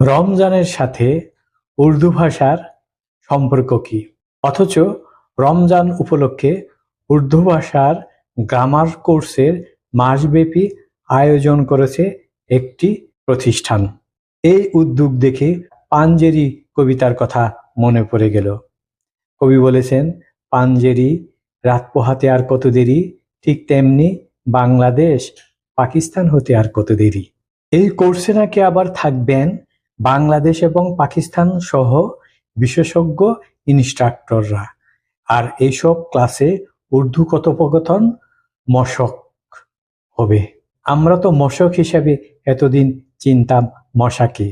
রমজানের সাথে উর্দু ভাষার সম্পর্ক কি? অথচ রমজান উপলক্ষে উর্দু ভাষার গ্রামার কোর্সের মাসব্যাপী আয়োজন করেছে একটি প্রতিষ্ঠান। এই উদ্যোগ দেখে পাঞ্জেরি কবিতার কথা মনে পড়ে গেল। কবি বলেছেন, পাঞ্জেরি রাত পোহাতে আর কত দেরি, ঠিক তেমনি বাংলাদেশ পাকিস্তান হতে আর কত দেরি। এই কোর্সে নাকি আবার থাকবেন বাংলাদেশ এবং পাকিস্তান সহ বিশেষজ্ঞ ইনস্ট্রাক্টররা। আর এইসব ক্লাসে উর্দু কথোপকথন মশক হবে। আমরা তো মশক হিসাবে এতদিন চিনতাম মশাকে।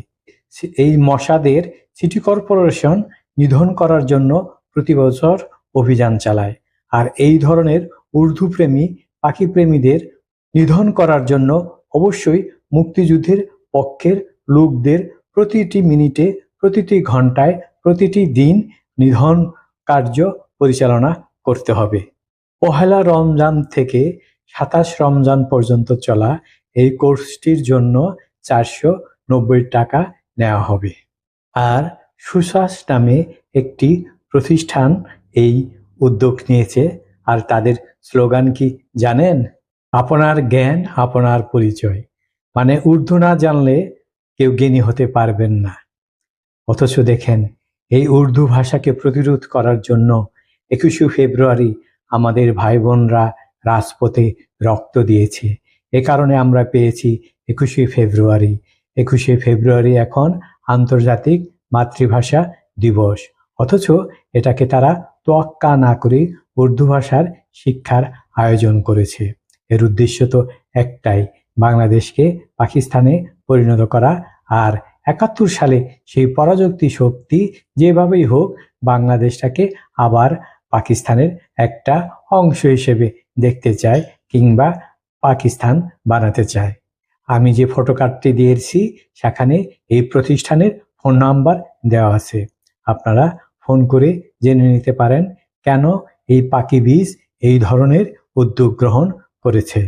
এই মশাদের সিটি কর্পোরেশন নিধন করার জন্য প্রতি বছর অভিযান চালায়। আর এই ধরনের উর্দু প্রেমী পাখি প্রেমীদের নিধন করার জন্য অবশ্যই মুক্তিযুদ্ধের পক্ষের লোকদের প্রতিটি মিনিটে, প্রতিটি ঘন্টায়, প্রতিটি দিন নিধন কার্য পরিচালনা করতে হবে। পহেলা রমজান থেকে ২৭ রমজান পর্যন্ত চলা এই কোর্সটির জন্য ৪৯০ টাকা নেওয়া হবে। আর সুসাস নামে একটি প্রতিষ্ঠান এই উদ্যোগ নিয়েছে। আর তাদের স্লোগান কি জানেন? আপনার জ্ঞান আপনার পরিচয়। মানে উর্দু না জানলে কেউ জ্ঞানী হতে পারবেন না। অথচ দেখেন, এই উর্দু ভাষাকে প্রতিরোধ করার জন্য ২১শে ফেব্রুয়ারি আমাদের ভাই বোনরা রাজপথে রক্ত দিয়েছে। এ কারণে আমরা পেয়েছি ২১শে ফেব্রুয়ারি। ২১শে ফেব্রুয়ারি এখন আন্তর্জাতিক মাতৃভাষা দিবস। অথচ এটাকে তারা তোয়াক্কা না করে উর্দু ভাষার শিক্ষার আয়োজন করেছে। এর উদ্দেশ্য তো একটাই, বাংলাদেশকে পাকিস্তানে পরিণত করা। আর ৭১ সালে সেই পরাশক্তি শক্তি যেভাবেই হোক বাংলাদেশটাকে আবার পাকিস্তানের একটা অংশ হিসেবে দেখতে চায়, কিংবা পাকিস্তান বানাতে চায়। আমি যে ফটো কার্ডটি দিয়েছি সেখানে এই প্রতিষ্ঠানের ফোন নাম্বার দেওয়া আছে। আপনারা ফোন করে জেনে নিতে পারেন কেন এই পাখি বীজ এই ধরনের উদ্যোগ গ্রহণ করেছে।